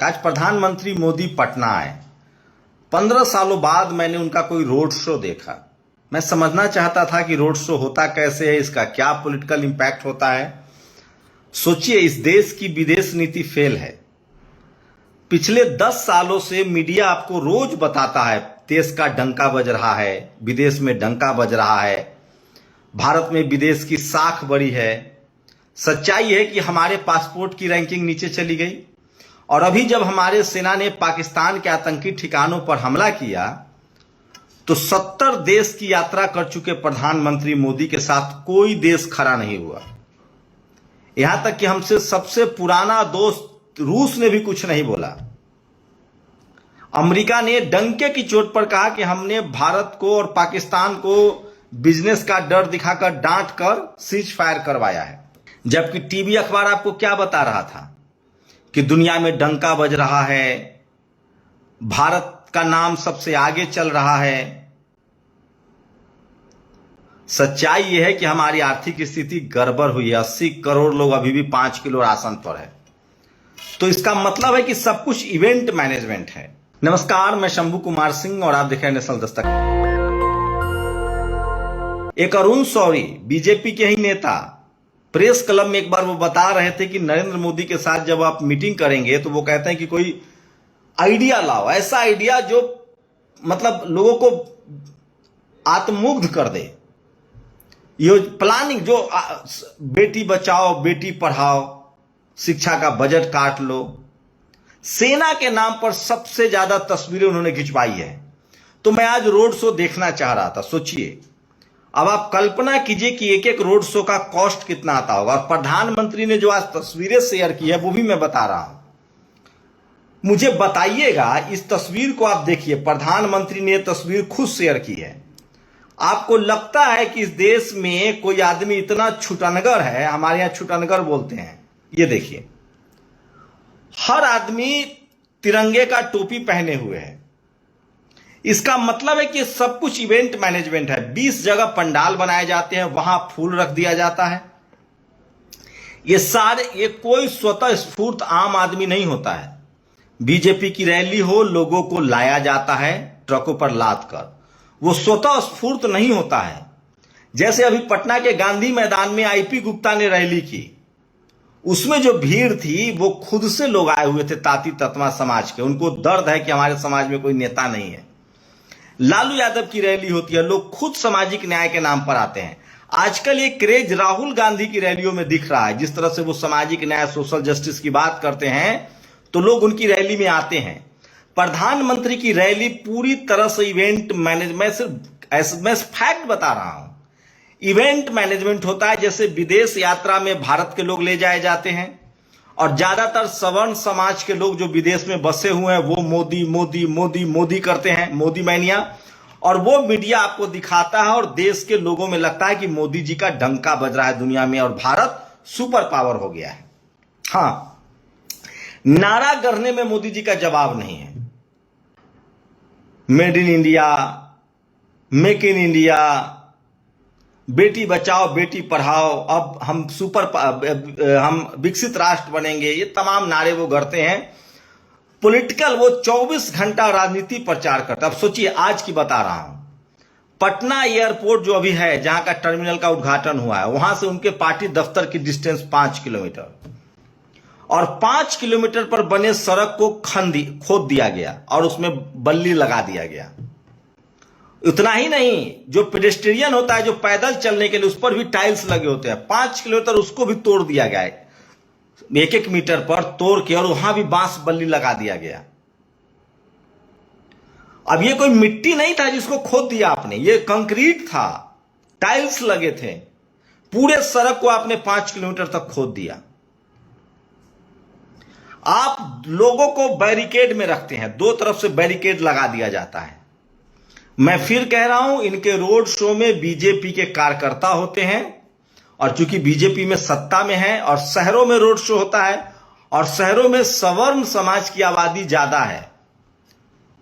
आज प्रधानमंत्री मोदी पटना आए। 15 सालों बाद मैंने उनका कोई रोड शो देखा। मैं समझना चाहता था कि रोड शो होता कैसे है, इसका क्या पॉलिटिकल इंपैक्ट होता है। सोचिए, इस देश की विदेश नीति फेल है। पिछले 10 सालों से मीडिया आपको रोज बताता है देश का डंका बज रहा है, विदेश में डंका बज रहा है, भारत में विदेश की साख बढ़ी है। सच्चाई है कि हमारे पासपोर्ट की रैंकिंग नीचे चली गई और अभी जब हमारे सेना ने पाकिस्तान के आतंकी ठिकानों पर हमला किया तो 70 देश की यात्रा कर चुके प्रधानमंत्री मोदी के साथ कोई देश खड़ा नहीं हुआ। यहां तक कि हमसे सबसे पुराना दोस्त रूस ने भी कुछ नहीं बोला। अमेरिका ने डंके की चोट पर कहा कि हमने भारत को और पाकिस्तान को बिजनेस का डर दिखाकर डांट कर सीज फायर करवाया है, जबकि टीवी अखबार आपको क्या बता रहा था कि दुनिया में डंका बज रहा है, भारत का नाम सबसे आगे चल रहा है। सच्चाई यह है कि हमारी आर्थिक स्थिति गड़बड़ हुई है। 80 करोड़ लोग अभी भी 5 किलो राशन पर है। तो इसका मतलब है कि सब कुछ इवेंट मैनेजमेंट है। नमस्कार, मैं शंभू कुमार सिंह और आप देख रहे हैं नेशनल दस्तक। एक अरुण शौरी, बीजेपी के ही नेता, प्रेस क्लब में एक बार वो बता रहे थे कि नरेंद्र मोदी के साथ जब आप मीटिंग करेंगे तो वो कहते हैं कि कोई आइडिया लाओ, ऐसा आइडिया जो मतलब लोगों को आत्ममुग्ध कर दे। ये प्लानिंग जो बेटी बचाओ बेटी पढ़ाओ, शिक्षा का बजट काट लो, सेना के नाम पर सबसे ज्यादा तस्वीरें उन्होंने खिंचवाई है। तो मैं आज रोड शो देखना चाह रहा था। सोचिए, अब आप कल्पना कीजिए कि एक एक रोड शो का कॉस्ट कितना आता होगा। और प्रधानमंत्री ने जो आज तस्वीरें शेयर की है वो भी मैं बता रहा हूं। मुझे बताइएगा, इस तस्वीर को आप देखिए, प्रधानमंत्री ने तस्वीर खुद शेयर की है। आपको लगता है कि इस देश में कोई आदमी इतना छुटनगर है? हमारे यहां छुटनगर बोलते हैं। ये देखिए, हर आदमी तिरंगे का टोपी पहने हुए है। इसका मतलब है कि सब कुछ इवेंट मैनेजमेंट है। 20 जगह पंडाल बनाए जाते हैं, वहां फूल रख दिया जाता है। ये कोई स्वतः स्फूर्त आम आदमी नहीं होता है। बीजेपी की रैली हो, लोगों को लाया जाता है ट्रकों पर लाद कर। वो स्वतः स्फूर्त नहीं होता है। जैसे अभी पटना के गांधी मैदान में आईपी गुप्ता ने रैली की, उसमें जो भीड़ थी वो खुद से लोग आए हुए थे, ताती ततमा समाज के। उनको दर्द है कि हमारे समाज में कोई नेता नहीं है। लालू यादव की रैली होती है, लोग खुद सामाजिक न्याय के नाम पर आते हैं। आजकल ये क्रेज राहुल गांधी की रैलियों में दिख रहा है। जिस तरह से वो सामाजिक न्याय, सोशल जस्टिस की बात करते हैं तो लोग उनकी रैली में आते हैं। प्रधानमंत्री की रैली पूरी तरह से इवेंट मैनेजमेंट, मैं फैक्ट बता रहा हूं, इवेंट मैनेजमेंट होता है। जैसे विदेश यात्रा में भारत के लोग ले जाए जाते हैं और ज्यादातर सवर्ण समाज के लोग जो विदेश में बसे हुए हैं वो मोदी मोदी मोदी मोदी करते हैं, मोदी मैनिया। और वो मीडिया आपको दिखाता है और देश के लोगों में लगता है कि मोदी जी का डंका बज रहा है दुनिया में और भारत सुपर पावर हो गया है। हाँ, नारा गढ़ने में मोदी जी का जवाब नहीं है। Made in India, make in India, Beti Bachao Beti Padhao, अब हम विकसित राष्ट्र बनेंगे, ये तमाम नारे वो गढ़ते हैं। पॉलिटिकल वो 24 घंटा राजनीति प्रचार करता है। अब सोचिए, आज की बता रहा हूं, पटना एयरपोर्ट जो अभी है, जहां का टर्मिनल का उद्घाटन हुआ है, वहां से उनके पार्टी दफ्तर की डिस्टेंस 5 किलोमीटर, और 5 किलोमीटर पर बने सड़क को खोद दिया गया और उसमें बल्ली लगा दिया गया। इतना ही नहीं, जो पेडेस्ट्रियन होता है, जो पैदल चलने के लिए, उस पर भी टाइल्स लगे होते हैं। 5 किलोमीटर उसको भी तोड़ दिया गया है, 1-1 मीटर पर तोड़ के, और वहां भी बांस बल्ली लगा दिया गया। अब ये कोई मिट्टी नहीं था जिसको खोद दिया आपने, ये कंक्रीट था, टाइल्स लगे थे। पूरे सड़क को आपने 5 किलोमीटर तक खोद दिया। आप लोगों को बैरिकेड में रखते हैं, 2 तरफ से बैरिकेड लगा दिया जाता है। मैं फिर कह रहा हूं, इनके रोड शो में बीजेपी के कार्यकर्ता होते हैं, और चूंकि बीजेपी में सत्ता में है और शहरों में रोड शो होता है, और शहरों में सवर्ण समाज की आबादी ज्यादा है।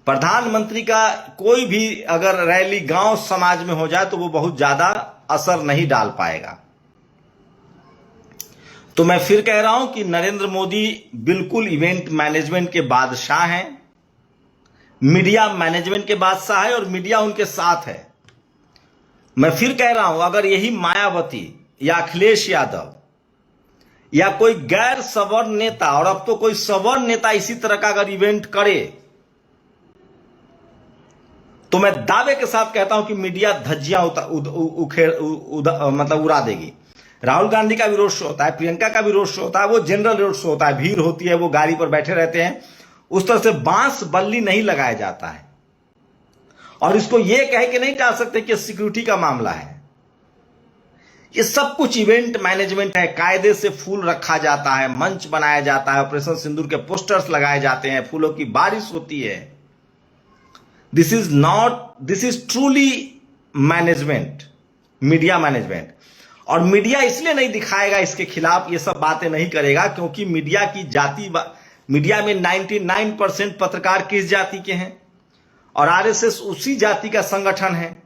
प्रधानमंत्री का कोई भी अगर रैली गांव समाज में हो जाए तो वो बहुत ज्यादा असर नहीं डाल पाएगा। तो मैं फिर कह रहा हूं कि नरेंद्र मोदी बिल्कुल इवेंट मैनेजमेंट के बादशाह हैं, मीडिया मैनेजमेंट के बादशाह है और मीडिया उनके साथ है। मैं फिर कह रहा हूं, अगर यही मायावती या अखिलेश यादव या कोई गैर सवर्ण नेता, और अब तो कोई सवर्ण नेता इसी तरह का अगर इवेंट करे, तो मैं दावे के साथ कहता हूं कि मीडिया धज्जियां मतलब उड़ा देगी। राहुल गांधी का भी रोड शो होता है, प्रियंका का भी रोड शो होता है, वो जनरल रोड शो होता है, भीड़ होती है, वो गाड़ी पर बैठे रहते हैं, उस तरह से बांस बल्ली नहीं लगाया जाता है। और इसको ये कह के नहीं टाल सकते कि सिक्योरिटी का मामला है। ये सब कुछ इवेंट मैनेजमेंट है। कायदे से फूल रखा जाता है, मंच बनाया जाता है, ऑपरेशन सिंदूर के पोस्टर्स लगाए जाते हैं, फूलों की बारिश होती है। This is truly management, media management. और मीडिया इसलिए नहीं दिखाएगा इसके खिलाफ, ये सब बातें नहीं करेगा, क्योंकि मीडिया की जाति, मीडिया में 99% पत्रकार किस जाति के हैं, और आरएसएस उसी जाति का संगठन है,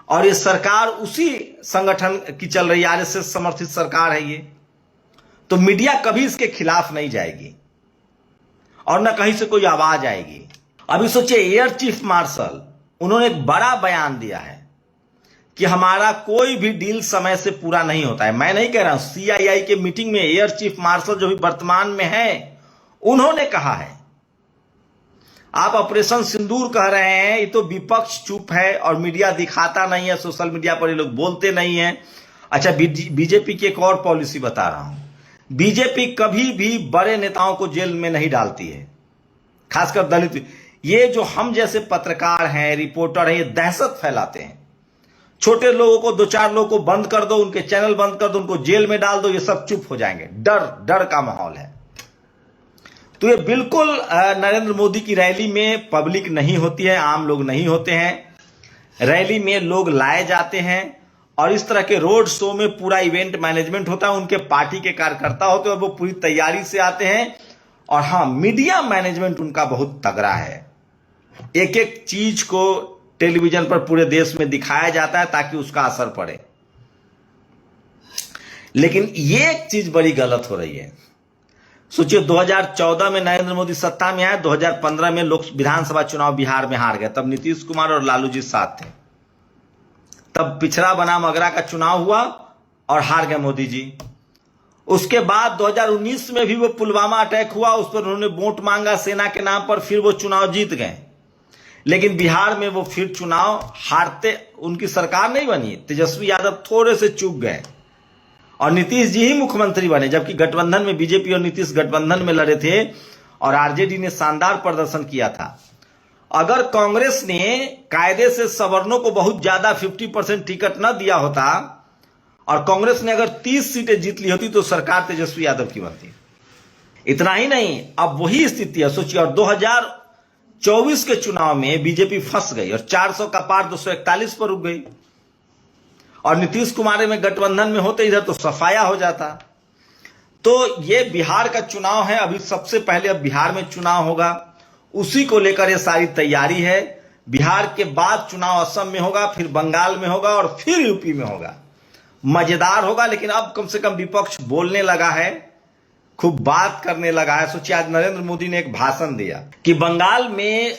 और ये सरकार उसी संगठन की चल रही है, आरएसएस समर्थित सरकार है ये। तो मीडिया कभी इसके खिलाफ नहीं जाएगी और न कहीं से कोई आवाज आएगी। अभी सोचिए, एयर चीफ मार्शल, उन्होंने एक बड़ा बयान दिया है कि हमारा कोई भी डील समय से पूरा नहीं होता है। मैं नहीं कह रहा हूं, सीआईआई के मीटिंग में एयर चीफ मार्शल जो भी वर्तमान में है, उन्होंने कहा है। आप ऑपरेशन सिंदूर कह रहे हैं, ये तो विपक्ष चुप है और मीडिया दिखाता नहीं है, सोशल मीडिया पर ये लोग बोलते नहीं है। अच्छा, बीजेपी की एक और पॉलिसी बता रहा हूं, बीजेपी कभी भी बड़े नेताओं को जेल में नहीं डालती है, खासकर दलित। ये जो हम जैसे पत्रकार हैं, रिपोर्टर हैं, ये दहशत फैलाते हैं। छोटे लोगों को, 2-4 लोगों को बंद कर दो, उनके चैनल बंद कर दो, उनको जेल में डाल दो, ये सब चुप हो जाएंगे। डर का माहौल है। तो ये बिल्कुल नरेंद्र मोदी की रैली में पब्लिक नहीं होती है, आम लोग नहीं होते हैं। रैली में लोग लाए जाते हैं और इस तरह के रोड शो में पूरा इवेंट मैनेजमेंट होता है, उनके पार्टी के कार्यकर्ता होते हैं और वो पूरी तैयारी से आते हैं। और हाँ, मीडिया मैनेजमेंट उनका बहुत तगड़ा है। एक एक चीज को टेलीविजन पर पूरे देश में दिखाया जाता है ताकि उसका असर पड़े। लेकिन ये एक चीज बड़ी गलत हो रही है। सोचिए, 2014 में नरेंद्र मोदी सत्ता में आए, 2015 में लोक विधानसभा चुनाव बिहार में हार गए। तब नीतीश कुमार और लालू जी साथ थे। तब पिछड़ा बनाम अगरा का चुनाव हुआ और हार गए मोदी जी। उसके बाद 2019 में भी वो पुलवामा अटैक हुआ, उस पर उन्होंने वोट मांगा सेना के नाम पर, फिर वो चुनाव जीत गए। लेकिन बिहार में वो फिर चुनाव हारते, उनकी सरकार नहीं बनी, तेजस्वी यादव थोड़े से चूक गए और नीतीश जी ही मुख्यमंत्री बने। जबकि गठबंधन में बीजेपी और नीतीश गठबंधन में लड़े थे और आरजेडी ने शानदार प्रदर्शन किया था। अगर कांग्रेस ने कायदे से सवर्णों को बहुत ज्यादा 50% टिकट न दिया होता और कांग्रेस ने अगर 30 सीटें जीत ली होती तो सरकार तेजस्वी यादव की बनती। इतना ही नहीं, अब वही स्थिति है। सोचिए, और 2024 के चुनाव में बीजेपी फंस गई और 400 का पार 241 पर रुक गई। और नीतीश कुमार में गठबंधन में होते इधर तो सफाया हो जाता। तो ये बिहार का चुनाव है, अभी सबसे पहले अब बिहार में चुनाव होगा, उसी को लेकर ये सारी तैयारी है। बिहार के बाद चुनाव असम में होगा, फिर बंगाल में होगा और फिर यूपी में होगा। मजेदार होगा। लेकिन अब कम से कम विपक्ष बोलने लगा है, खूब बात करने लगा है। सोचिए, आज नरेंद्र मोदी ने एक भाषण दिया कि बंगाल में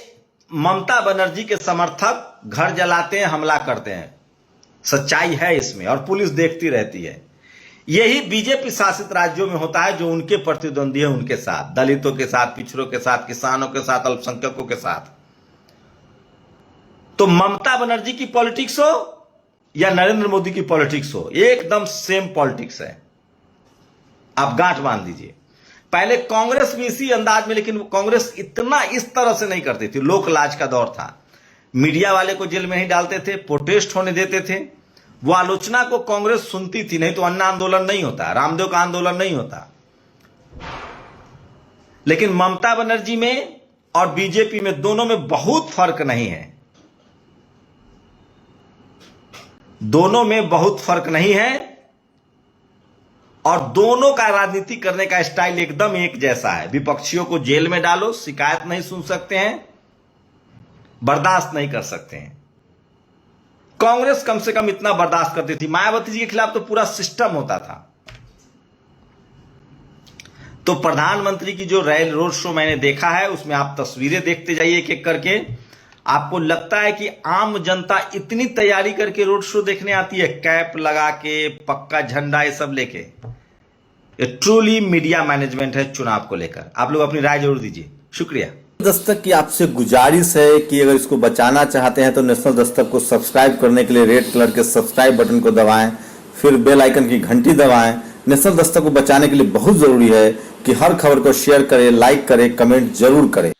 ममता बनर्जी के समर्थक घर जलाते हैं, हमला करते हैं। सच्चाई है इसमें और पुलिस देखती रहती है। यही बीजेपी शासित राज्यों में होता है, जो उनके प्रतिद्वंदी है उनके साथ, दलितों के साथ, पिछड़ों के साथ, किसानों के साथ, अल्पसंख्यकों के साथ। तो ममता बनर्जी की पॉलिटिक्स हो या नरेंद्र मोदी की पॉलिटिक्स हो, एकदम सेम पॉलिटिक्स है। आप गांठ बांध दीजिए। पहले कांग्रेस भी इसी अंदाज में, लेकिन कांग्रेस इतना इस तरह से नहीं करती थी। लोक लाज का दौर था, मीडिया वाले को जेल में नहीं डालते थे, प्रोटेस्ट होने देते थे। वो आलोचना को कांग्रेस सुनती थी, नहीं तो अन्ना आंदोलन नहीं होता, रामदेव का आंदोलन नहीं होता। लेकिन ममता बनर्जी में और बीजेपी में, दोनों में बहुत फर्क नहीं है। दोनों में बहुत फर्क नहीं है और दोनों का राजनीति करने का स्टाइल एकदम एक जैसा है। विपक्षियों को जेल में डालो, शिकायत नहीं सुन सकते हैं, बर्दाश्त नहीं कर सकते हैं। कांग्रेस कम से कम इतना बर्दाश्त करती थी। मायावती जी के खिलाफ तो पूरा सिस्टम होता था। तो प्रधानमंत्री की जो रैली रोड शो मैंने देखा है, उसमें आप तस्वीरें देखते जाइए एक एक करके। आपको लगता है कि आम जनता इतनी तैयारी करके रोड शो देखने आती है, कैप लगा के, पक्का झंडा ये सब लेके? ये ट्रूली मीडिया मैनेजमेंट है चुनाव को लेकर। आप लोग अपनी राय जरूर दीजिए। शुक्रिया। दस्तक की आपसे गुजारिश है कि अगर इसको बचाना चाहते हैं तो नेशनल दस्तक को सब्सक्राइब करने के लिए रेड कलर के सब्सक्राइब बटन को दबाएं, फिर बेल आइकन की घंटी दबाएं। नेशनल दस्तक को बचाने के लिए बहुत जरूरी है कि हर खबर को शेयर करें, लाइक करें, कमेंट जरूर करें।